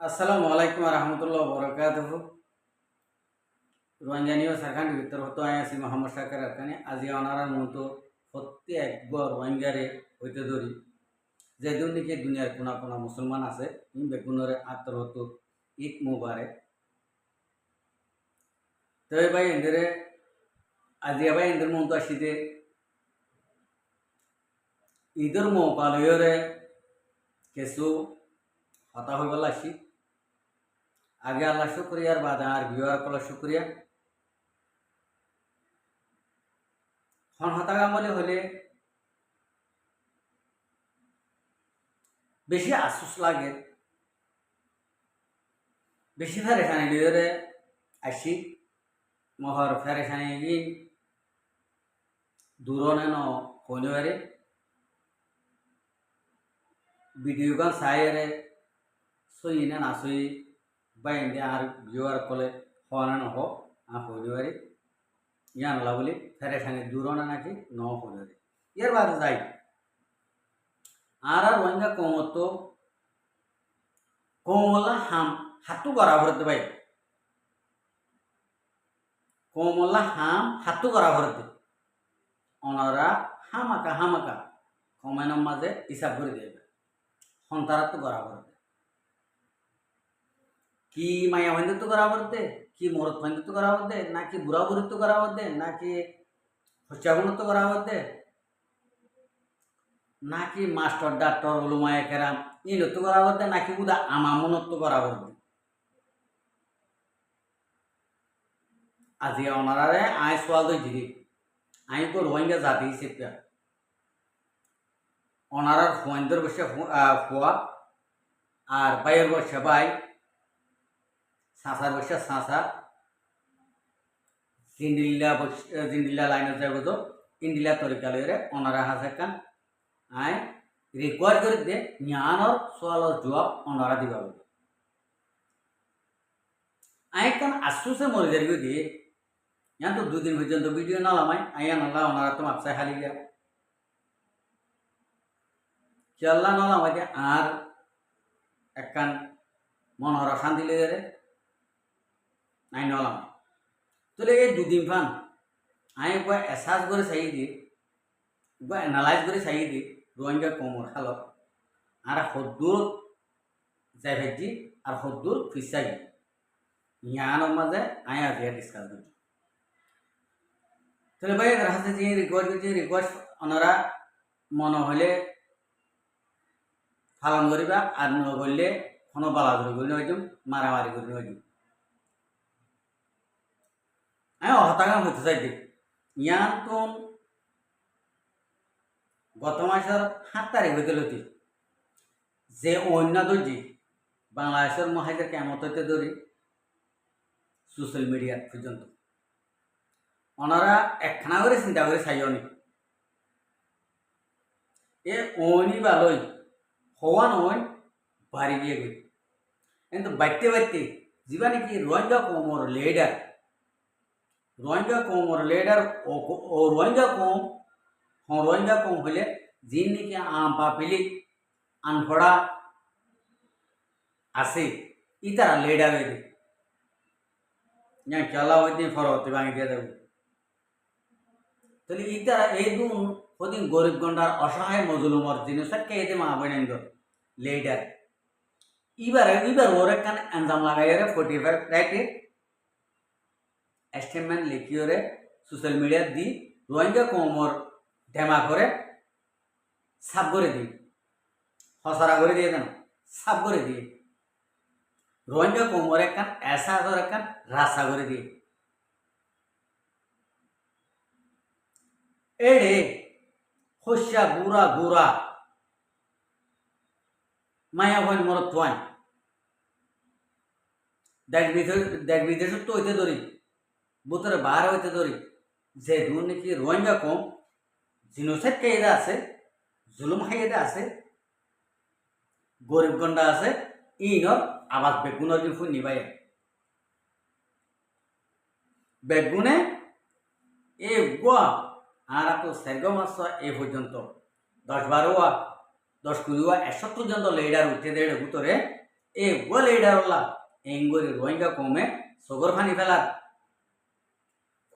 আসসালামু আলাইকুম রহমতুল্লাহ বরকাতুহ রোহিঙ্গানিও সারখান ভিতর হতো আছি মোহাম্মদ শাকের আরকানি আজি অনারার মতো প্রত্যেকবার রোহিঙ্গারে হইতে ধরি যে দুর্নীতি দুনিয়ার কোনা কোনা মুসলমান আছে বেগুনরে আত্মর হতো ঈদ মুবারক তো ভাই এদের আজি ভাই এদের মতো আসিতে ঈদের মৌকালয়রে কিছু হতা হয়ে গেল আসি আগে আল্লাহ শুক্রিয়ার বাদ আর বিহার কলা শুক্রিয়া হন হতাগামলে হলে বেশি আফসোস লাগে বেশি ফেরেখানি লিওরে আসি মহর ফেরেখানি গিন দূরনে ন হইনবারে ভিডিও গান সাইরে সই না না সই বাইন্দে আর ভিউয়ার কলে হওয়ানা নহ আ হইনবারে ইয়ানলা বলি ফেরেখানি দূরনে নাকি ন হইনবারে এর বাদ যাই আর রোহিঙ্গা কমতো কোমলা হাম হাতু করা ভরতে ভাই কোমলা হাম হাতু করা ভরতে ওনারা হামাকা কমানোর মাঝে হিসাব করে দেবে সন্তারাত করা ভরতে কি মায়া বন্ধুত্ব করা ভরতে কি মরত বন্ধুত্ব করা ভরতে নাকি বুড়া বুড়িত্ব করা ভরতে নাকি হচ্যাগুণত্ব করা ভরতে নাকি মাস্টার ডাক্তার ওলুমায় কেরাম এই নত্য করা ভরতে নাকি বুধা আমামনত্ব করা ভরতে আজি ওনারে আয় সোয়াল দই দিদি আই তো রোহিঙ্গা জাতি হিসেবে ওনারার ফোয়াইন্দর বসে ফোয়া আর বাইয়ের বসে বাই সাঁসার বসে সাঁসা জিন্দিল্লা লাইনের যাবো তো ইন্দিল্লা তরিকালয়রে ওনারা হাসে কান আয় রিকোয়ার করে দে জ্ঞানর সোয়ালর জবাব ওনারা দিবা বলে আয় কান আশ্বাসে মরে যাবে দিয়ে यहाँ तो 2 दिन পর্যন্ত ভিডিও নালামাই আইয়া নালা ওনারা তো মাপসাই হালি গিয়া চল্লা নালামাই দিয়ে আর একখান মনোহর শান্তি লেগে রে নাই নলাম তাহলে এই 2 দিন ফান আই একবার এসাস করে চাই দিয়ে একবার এনালাইজ করে চাই দিয়ে রোহিঙ্গা কমর হালত আর সদ্দুর যাই ভেজি আর সদ্দুর ফিসাই ইয়ানোর মাঝে আই আজিয়া ডিসকাস করি তাহলে ভাই হাতে যে রিকোয়েস্ট ওনারা মনে হলে পালন করিবা আর ন করলে কোনো বালাধরি করে নিয়ে যাম মারামারি করে নিয়ে যাম আমি হতাকাম হতে চাইছি ইয়ান তো গত মাসের 7 তারিখ হইতে লতি যে অন্য দর্জি বাংলাদেশের মহাজের কেমত হইতে ধরি সোশ্যাল মিডিয়া পর্যন্ত ওনারা একখানা করে চিন্তা করে চাইনি এ অনি ভালোই হওয়া নয় বাড়ি গিয়ে গই কিন্তু বাড়তে যা নাকি রোহিঙ্গা কমর লিডার ও রোহিঙ্গা কম হলে যিন নাকি আম পাপিলি আনফড়া আছে ই তারা লিডার হয়ে দিই খেলা হইতে ফরতে ভাঙি দিয়ে দেবো তাহলে ইতারা এই দুন হদিন গরিব গন্ডার অসহায় মজলুমর জিনিসের কে মা বনেন্দ লিডার এবার ওর একখান আঞ্জাম লাগাইরে 45 রাইটে স্টেটমেন্ট লিখিওরে সোশ্যাল মিডিয়া দি রোহিঙ্গা কমর ডেমা করে সাব করে দিই হসরা করে দিয়ে দেন সাব করে দিয়ে রোহিঙ্গা কমর একখান এসা একখান রাসা করে দিয়ে এড়ে হস্যা গুড়া মায়া ভয় মরত থাই দেখ বিদেশ তো হইতে ধরি বুতরে বাহার হইতে ধরি যে দূর নাকি রোহিঙ্গা কম জিনোসাইড কাইদা আছে জুলুম হাইদা আছে গরিব গন্ডা আছে ইনর আবাস বেগুনের কিন্তু নিবাই বেগুনে এ গোয়া আর তো সেরগম মাস এ পর্যন্ত 10-12 10-20 100 পর্যন্ত লিডার উঠে দেড় ভিতরে এ গো লিডার ওলা এঙ্গরি রোহিঙ্গা কমে সগর ফানি ফেলার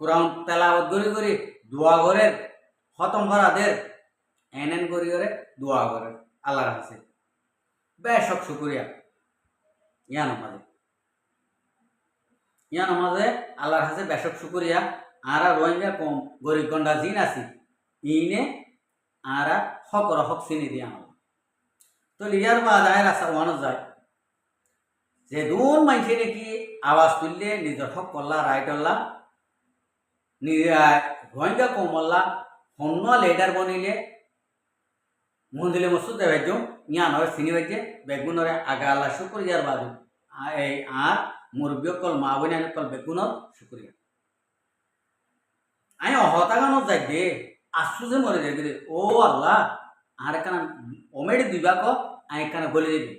কুরাউন তেলাওয়াত করি দোয়া করে খতম করাদের এন করি করে দোয়া করে আল্লাহর কাছে বেশক শুকুরিয়া ইয়ান মাঝে আল্লাহর কাছে বেশক শুকুরিয়া আর রোহিঙ্গা কম গরিব গন্ডা জিন আছি ইনে আর হকর হক চিনি দিয়া তো লিয়ার বাদ আয় রাস্তা ওয়ানো যায় যে দুন মাইছে নাকি আওয়াজ তুললে নিজের হক করলা রাইট করলা রোহিঙ্গা কমল্লা হন্য লিডার বনিলে মন্দিরে মসুদ বেজো ইয়ানরে চিনি বাজে বেগুনরে আগা আল্লাহ শুকুরিয়ার বাদু এই আর মুরব্বী কল মা বনি কল বেগুনর শুকুরিয়া আমি অহতাগানো যাই দে আসু যে মরে যাই দে ও আল্লাহ আর এখানে ওমেডি দিবা ক আমি এখানে বলে দিবি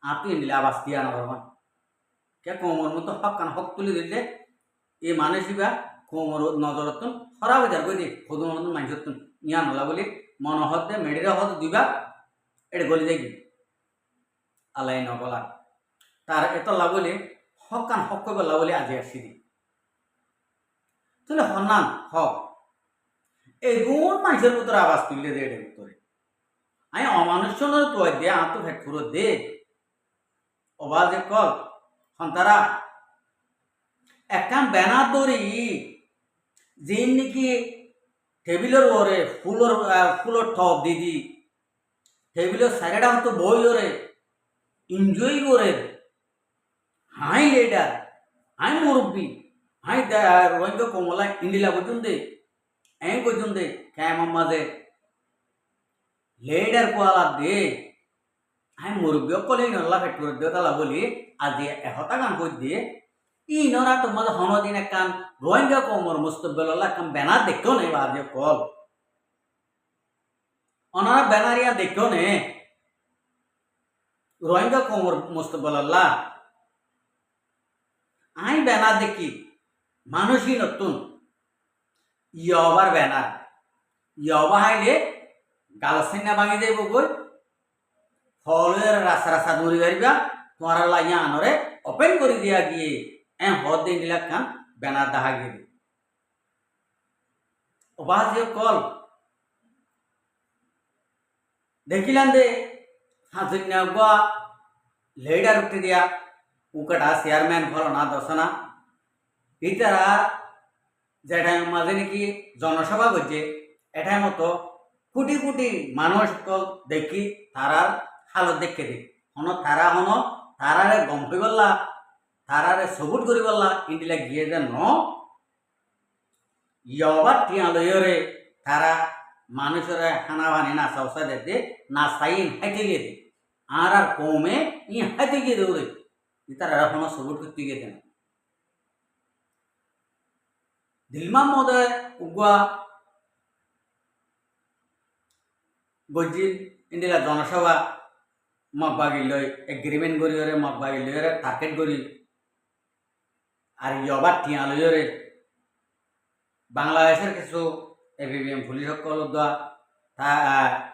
আর তুই নিলে আবাস দিয়া না বাবা কে কোমর মতো হক কান হক তুলে দিলে এই মানুষিবা কোমর নজরতন হরা বাজার কই দে খোদন মতন মাইজতন ইয়া নলা বলি মন হতে মেডিরে হত দিবা এটা গলি যাই আল্লাহ নগলা তার এত লাভলে হক কান হক কইব লাভলে আজি আসি দি তাহলে হনান হক এই গুণ মানুষের ভিতরে আওয়াজ তুললে দে এটার ভিতরে আমি অমানুষ্যনের তো দে আম তো ভেট ফুরো দে অবাজে কল হন্তারা একখান ব্যানার দৌড়ি যে নাকি টেবিলের ওরে ফুলর টপ দিদি টেবিলের সাইডা হতো বই ওরে এনজয় করে হাই লিডার হাই মুরব্বী হাই রোহিঙ্গা কমলা ইন্ডিলা পর্যন্ত এই পর্যন্ত কেমন মাঝে লিডার কোয়ালা দে হাই মুরব্বী কলে নল্লা ফেট করে দিও তালা বলি আজি এহতা গান কই দিয়ে ই নরা তোমার হনদিন একখান রোহিঙ্গা কমর মুস্তকবেলা একখান ব্যানার দেখো নেই বাজে কল ওনারা ব্যানারিয়া দেখো নে রোহিঙ্গা কমর মুস্তকবেলা আই ব্যানার দেখি মানুষই নতুন ইয়বার ব্যানার ইয়বা হাইলে গালসেনা ভাঙি যাইব কই ফলের রাস্তা রাস্তা দৌড়ি পারিবা তোমার লাগিয়া আনরে ওপেন করে দিয়া গিয়ে হদ দিন দিলা কান ব্যানার দেখা গিয়ে অবাজ কল দেখিলাম দে হাজুন্যা গুয়া লিডার উঠে দিয়া উকাটা চেয়ারম্যান ফল না দশনা ইতারা যেটাই মাঝে নাকি জনসভা করছে এটাই মতো কোটি কোটি মানুষ দেখি তারার হালত দেখে দিই তারা তারারে গম হয়ে গলা তারারে সবুট করি গলা ইন্ডিলা গিয়ে যে ইয়বার টিয়া লইরে তারা মানুষের খানা ভানি না চাউসা দে না সাইন হাইতে গিয়ে দে আর কমে ই হাইতে গিয়ে দৌড়ে তারা এখনো সবুট করতে গিয়ে দেন দিলমা মহোদয় উগুয়া গজিল ইন্ডিলা জনসভা মগবাগি লই এগ্রিমেন্ট করি ওরে মগবাগি লই ওরে টার্গেট করি আর ইয়বার টিয়া লই ওরে বাংলাদেশের কিছু এভিএম পুলিশ সকল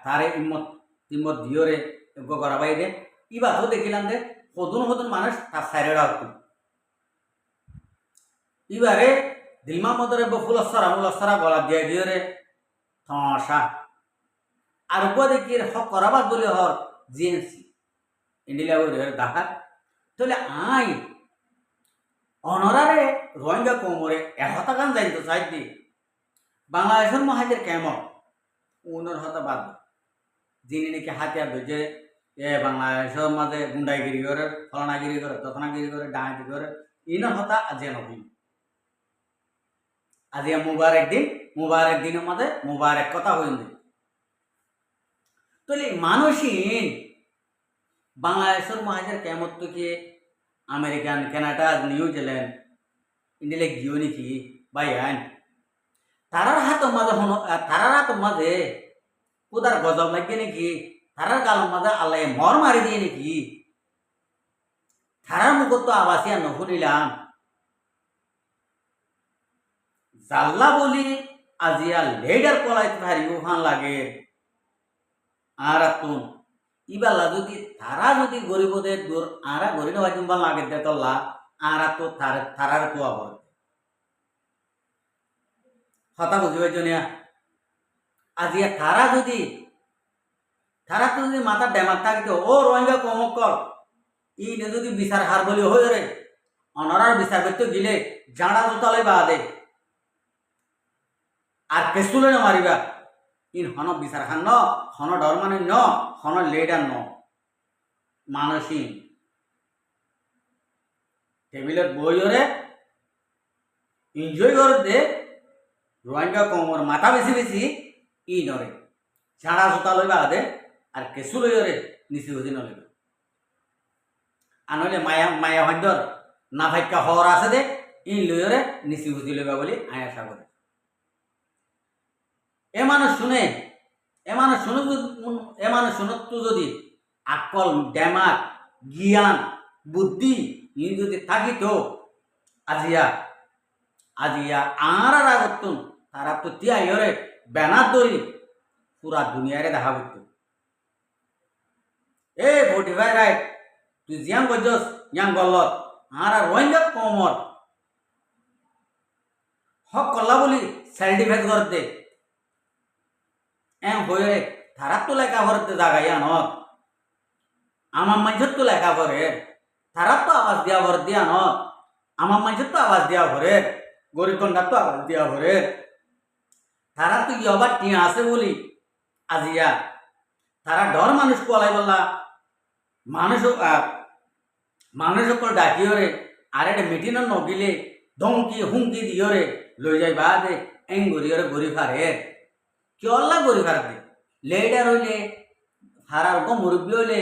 তারে ইমত দিওরে করা বাইরে ইবাতো দেখিলাম যে সদুন মানুষ তার সাইডেরা হতো ইবারে দিলমা মদরে ফুলস্তরা গলা দিয়ে দিওরে থসা আর দেখি হক করাবার বলে হর জিএনসি ইন্ডিলা দেখা তাহলে আই অনরারে রোহিঙ্গা কোমরে এহতা গান জানতো চাই দি বাংলাদেশের মহাজের কেমন উনর হতা বাদ যিনি নাকি হাতিয়ার ধরছে বাংলাদেশের মাঝে গুন্ডাইগিরি করে ফলনাগিরি করে তথনাগিরি করে ডাঙাতি করে ইনর হতা আজিয়া নবীন আজিয়া মুবারক দিনের মাঝে মুবারক কথা হইন তাহলে মানুষই বাংলাদেশের মহাজের কেমন তো কি আমেরিকান কানাডা নিউজিল্যান্ড ইন্ডিয়া গিয়ে নাকি বাই আইন তারার হাত মাঝে কোদার গজব লাগে নাকি তারার গাল মাঝে আল্লাহ মর মারি দিয়ে নাকি তারার মুখত তো আবাসিয়া নশুনিলাম জাল্লা বলি আজিয়া লেডার কলাইতে হারিব হান লাগে আর তুন ইবালা যদি তারা যদি গরিবদের দূর আরা গরিব বাজুম্বা লাগে দে তল্লা আরা তো তারার তো আবার কথা বুঝিবে জনিয়া আজিয়া তারা তো যদি মাথা ডেমাক থাকিতো ও রোহিঙ্গা কমকল ইনে যদি বিচার হার বলি হয়ে রে অনরার বিচার করতে গিলে জাঁড়া জোতালে বা দে আর কেসুলে না মারিবা ইন হন বিচার খান ন হন ডর মানে ন হন লেডার ন মানসিক টেবিলত বইরে এনজয় করে দে রোহিঙ্গা কমর মাথা বেশি বেশি ই নরে ঝাড়া জোতা লইবা দে আর কেঁচু লইরে নিচি বুঝি নলইবা আর নইলে মায়া ভাগ্যর না ভাগ্যা হওয়ার আছে দে ই লইরে নিচি বুঝি লইবা বলি আয় আশা করে এ মানুষ শুনত তো যদি আকল ডেমাক জ্ঞান বুদ্ধি ই যদি থাকিত আজিয়া আর আগতুন তারা তো তিয়াইরে ব্যানার ধরি পুরা দুনিয়ারে দেখা করত এ ভোটি ভাই রাইট তুই জিয়াং গজস ইয়াং গলত আর রোহিঙ্গা কমর হক কল্লা বলি সার্টিফাইড করে দে হয়ে তারা তো লেখা ভরতে জাগাইয়া নত আমার মানুষের তো লেখা ভরে তারা তো আওয়াজ দিয়া ভর দিয়া নত আমার মানুষের তো আওয়াজ দিয়া ভরে গরিব গন্ডার তো আওয়াজ দিয়া ভরে তারা তো ইয়বার টিয়া আছে বলি আজিয়া তারা ডর মানুষ কোয়ালাই বললা মানুষ সকল ডাকিওরে আর একটা মিটিংও নগিলে ধমকি হুমকি দিওরে লই যাই বা দে গরিয়রে গরি ফারে কিয়ল্লা গরি ফার দে লেডার হইলে ফারার গো মুরব্বী হইলে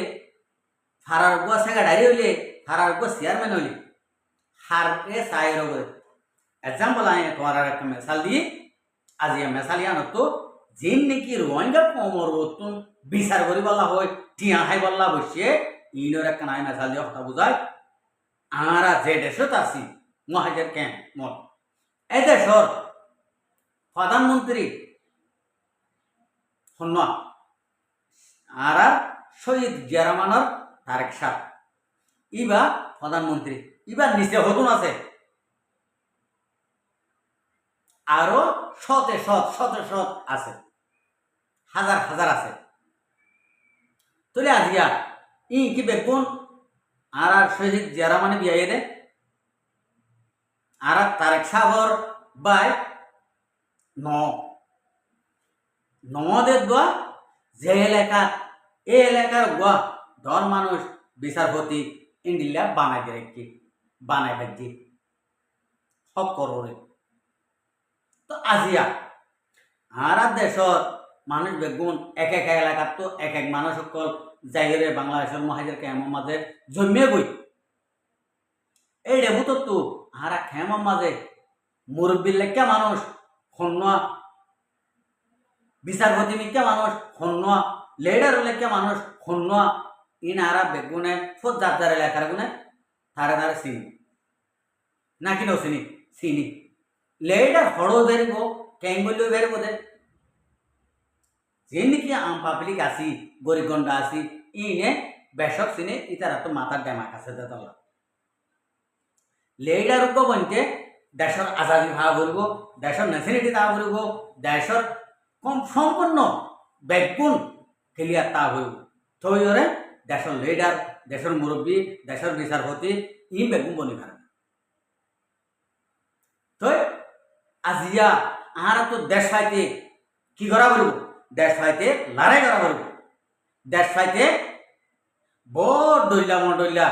ফারার গো সেক্রেটারি হইলে ফারার গো চেয়ারম্যান হইলে হার এ সাইর করে এক্সাম্পল আই তোমার একটা মেসাল দিয়ে আজি মেসাল ইয়ান তো যেন নাকি রোহিঙ্গা কমর তুন বিচার করি বলা হয় টিয়া খাই বললা বসে ইনোর একটা নাই মেসাল দিয়ে কথা বুঝায় আমরা যে দেশত আছি মহাজের ক্যাম্প মত এই দেশর প্রধানমন্ত্রী হন্যা আর শহীদ জিয়ারমানের তারেক শাহ ইবা প্রধানমন্ত্রী ইবার নিচে হতুন আছে আরো শত আছে হাজার আছে তোলে আজিয়া ই কি বেগুন আর শহীদ জিয়ারমানে বিয়াই দে আর তারেক শাহর বাই নদে গোয়া যে এলাকা এই এলাকার গোয়া ধর মানুষ বিচারপতি ইন্ডিয়া বানাই রেখে বানাই ফেলছি সব করে তো আজিয়া আর দেশত মানুষ বেগুন এক এলাকাত তো এক মানুষ সকল যাইরে বাংলাদেশের মহাজের ক্যামের মাঝে জমিয়ে গই এই রেবুত তো আর খেমার মাঝে মুরব্বীর লেখা মানুষ খন্না বিচারপতি মিকা মানুষ খন্না লেডার লেখা মানুষ খন্না ইনারা বেগুনে ফোর যার লেখার গুনে ধারে চিনি নাকি ন চিনি লেডার হড়ো বেরব ক্যাং বললেও বেরব দে যে নাকি আম পাবলিক আসি গরিবগন্ডা আসি ইনে বেশক চিনে ইতারা তো মাথার ডেমাক আছে দেতলা লেডার উপ বনতে দেশের আজাদি ভাব করব দেশের ন্যাশনালিটি তা করব দেশের সম্পূর্ণ বেগুন ক্লিয়ার তা হইব থইরে দেশের লিডার দেশের মুরব্বী দেশের বিচারপতি ই বেগুন বনি পারে তো আজিয়া আর তো দেশ ফাইতে কি করা পারব দেশ ফাইতে লড়াই করা পারব দেশ ফাইতে বড় ডইলা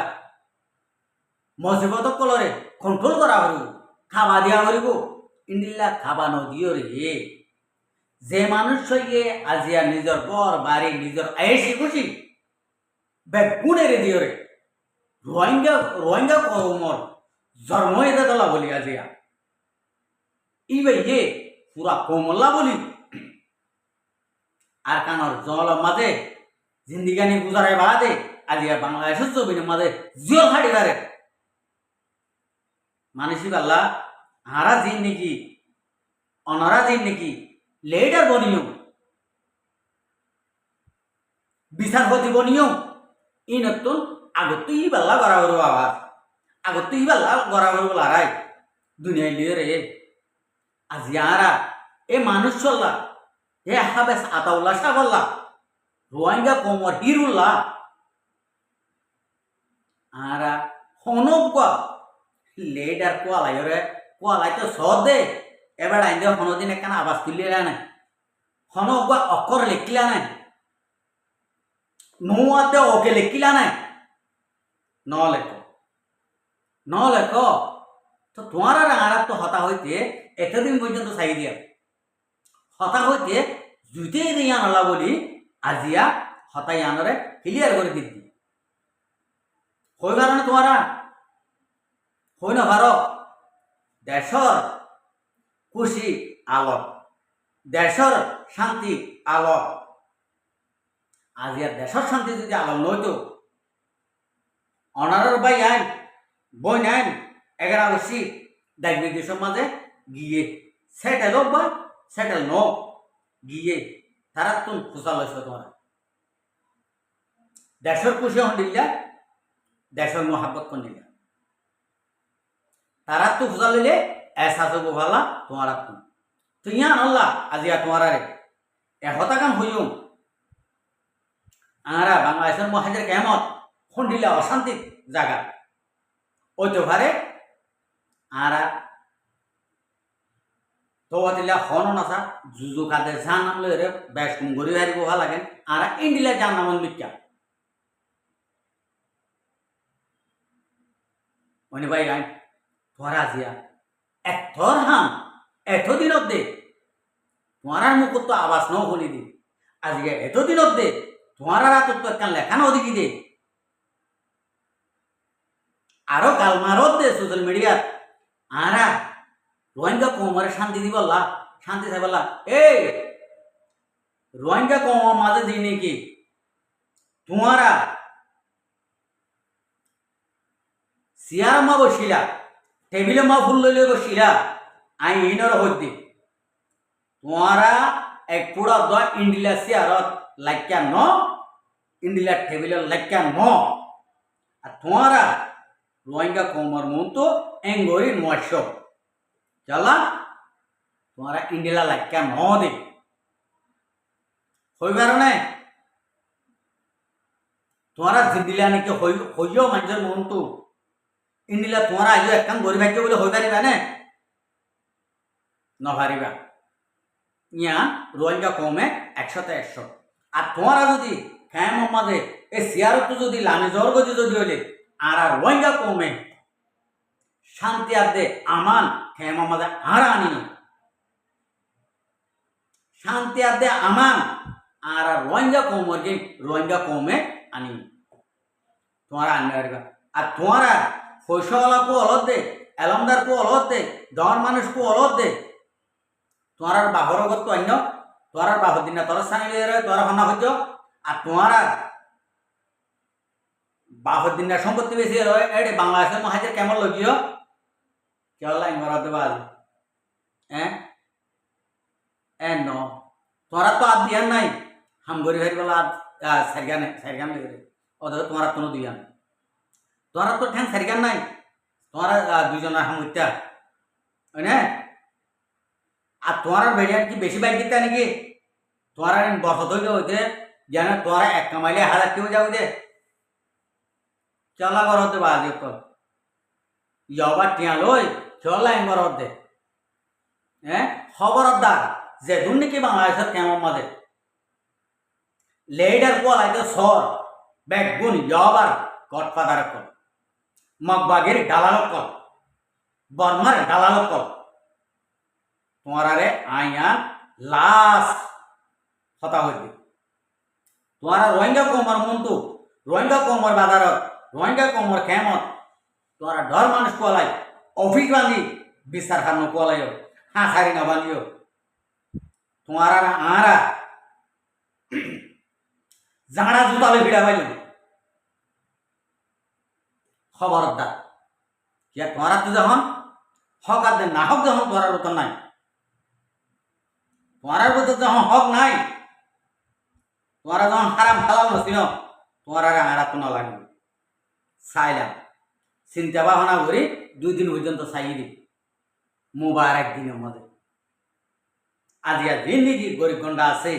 মসজিবত কলরে কন্ট্রোল করা পারব খাবা দিয়া পারব ইন্দিল্লা খাবা নদিও রে যে মানুষ হইয়ে আজিয়া নিজের ঘর বাড়ি নিজের আয়েসি খুশি বেগুনের দিও রে রোহিঙ্গা কমর জন্ম এটা তোলা বলি আজিয়া ইয়ে পুরা কমল্লা বলি আর কানর জল মাঝে জিন্দিগানি গুজারাই বাদে আজিয়া বাংলাদেশের জমিনের মাঝে জিও হাড়ি বারে মানসিক আল্লাহ হারা জিন নাকি অনরা জিন নাকি লেডার বনিও বিচার হতিব নিও ই নতুন আগত ই বাল্লা গড়া করবো আবার আগত ই বাল্লা গড়া করবো লড়াই দুনিয়ায় লিয়ে রে আজি আরা এ মানুষ চললা এ হাবেস আতাউল্লাহ সাবল্লা রোহিঙ্গা কোমর হিরুল্লাহ আরা হনব্বা লেডার কোয়ালাই রে কোয়ালাই তো সদ দে এবার আইন দে হনদিন একখান আবাস তুলিলা নাই হনব্বা অক্ষর লেখিলা নাই নোয়াতে ওকে লেখিলা নাই ন লেখ তো তোমার আর আরাত তো হতা হইতে এতদিন পর্যন্ত চাই দিয়া হতা হইতে জুতেই দিয়া নলা বলি আজিয়া হতাই আনরে ক্লিয়ার করে দিদি হই কারণে তোমারা হই না ভার দেশর খুশি আলো দেশর শান্তি আলো আজিয়া দেশর শান্তি যদি আলো নইতো অনারর ভাই আইন বই নাইন 11 বছর দেখবে দেশের মাঝে গিয়ে সেটেল হোক বা সেটেল ন গিয়ে তারা তুমি খুশাল হয়েছে তোমার দেশের খুশি হন দিলা দেশের মহাব্বত কোন দিলা তারা তো খুশাল হইলে এসাস হবো ভালা তোমার তুই আল্লাহ আজিয়া তোমার এহতা কাম হইও আরা বাংলাদেশের মহাজের কেমত খন্ডিলা অশান্তির জায়গা ওইতে পারে আরা তো দিলা হন নাসা জুজু কাদে জান নাম লইরে বেশ কম গরি হারিব ভাল লাগেন আরা ইন্ডিলা জান নামন বিখ্যা মনে ভাই গাই তোরা জিয়া এথর হাম এতদিনত দে তোমার মুখ তো আবাস ন শুনি দি আজকে এতদিনত দে তোমার তো একটা লেখা নদী দে আরো গালমারত দে সোশ্যাল মিডিয়াত আরা রোহিঙ্গা কোমরে শান্তি দি বললা শান্তি চাই বললা এই রোহিঙ্গা কোমর মাঝে দিই নাকি তোমারা চেয়ার মা বসিলা টেবিলে মা ফুল লইলে বসিলা আই ইনর হইতে তোমারা এক পুরা দ ইন্ডিলা চেয়ারত লাইকা ন ইন্ডিলা টেবিলে লাইকা ন আর তোমারা রোহিঙ্গা কোমর মন তো এঙ্গরি নয়শ চলা তোমারা ইন্ডিলা লাইকা ন দে হইবার না তোমারা জিন্দিলা নাকি হইও মানুষের মন তো ইন্ডিলা তোমারা আজ একখান গরিব ভাগ্য বলে হই পারিবা না নপারিবা ইয়া রোহিঙ্গা কমে 100 আর তোমারা যদি খেম মাঝে এই সিয়ারত যদি লামে জ্বর গতি যদি হইলে আর রোহিঙ্গা কমে শান্তি আর দে আমান খেম মাঝে আর আনি শান্তি আর দে আমান আর রোহিঙ্গা কমর গে রোহিঙ্গা কমে আনি তোমারা আনি পারিবা আর তোমারা পয়সাওয়ালাকু অলদ দে এলমদারকু অলদ দে দর মানুষকু অলদ দে তোমার বাহর গত অন্য তোমার বাহর দিন তোর স্থানীয় তোর ভানা হইত আর তোমার বাহর দিন সম্পত্তি বেশি এড়ে বাংলাদেশের মহাজের কেমন লগিও কেউ লাইন ভরা দেবা হ্যাঁ এ ন তোরা তো আর দিয়ান নাই হাম গরি ভাই বলা সারিগান লেগে ওদের তোমার কোনো দিয়ান তোরা তো ঠ্যাং সারিগান নাই তোমার দুজনের হাম হইতা হয় না আর তোমার বেড়িয়ান কি বেশি বাইক দিতে নাকি তোমার বসত হইলে হইতে যেন তোরা এক কামাইলে 1000 কেউ যাও দে চলা ঘর হতে বাজে কল ইবার টিয়া লই চলা ঘর দে হ্যাঁ খবরদার যে দুর্নীতি বাংলাদেশের কেমন মাঝে লেডার কোয়ালাইতে সর ব্যাগুন ইবার গডফাদার কল মগবাগের ডালালক কল বর্মার ডালালক কল তোমার আইয়া লাশ হতা হইবে তোমার রোহিঙ্গা কমর মন্তু রোহিঙ্গা কমর বাজারত রোহিঙ্গা কমর খেমত তোমার ডর মানুষ কোয়ালাই অফিস বান্ধি বিচার খান কোয়ালাইও হাঁসারি না বান্ধিও তোমার আরা জাঁড়া জুতালে ভিড়া পাইল খবরদার তোমার তো যখন হক আর না হক যখন তোমার উত্তর নাই তোমার ভিতর যখন হক নাই তোমারা যখন হারাম হালাল নছিল তোমার আর আমার তো না লাগবে চাইলাম চিন্তা ভাবনা করি 2 দিন পর্যন্ত চাই দিই মুবারক দিনের মধ্যে আজিয়া দিন নাকি গরিব গন্ডা আছে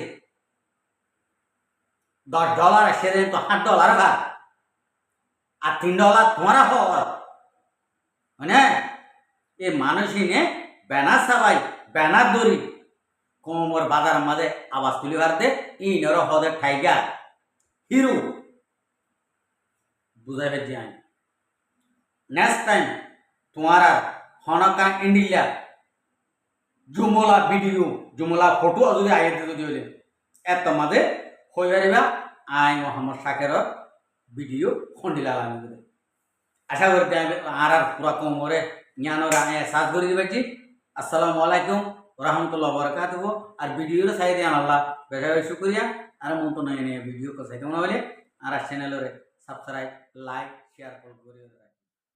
$10 সেদিন তো $8 ভাত আর $3 তোমারা হওয়ার মানে এই মানুষই নে ব্যানার সাবাই ব্যানার দড়ি কোমর বাজার মাঝে আওয়াজ তুলি দে ইনর হদের ঠাইগা হিরো বুঝাই ফেলছি আমি নেক্সট টাইম তোমারা হনকা ইন্ডিয়া জুমলা ভিডিও জুমলা ফটো যদি আগে যদি হইলে এত মাঝে হয়ে পারিবা আই মোহাম্মদ শাকের ভিডিও খন্ডিলা আমি বলে আশা করি আমি আর পুরা কোমরে জ্ঞানর আমি সার্চ করে দিবেছি আসসালামু আলাইকুম রহমতুল্লাহ বরকাতুহ আর ভিডিওর চাই দিয়ে আল্লাহ বেশা বেশি শুক্রিয়া আর মন তো নয় নিয়ে ভিডিও কোথায় কেমন হলে আর চ্যানেলের সাবস্ক্রাইব লাইক শেয়ার করে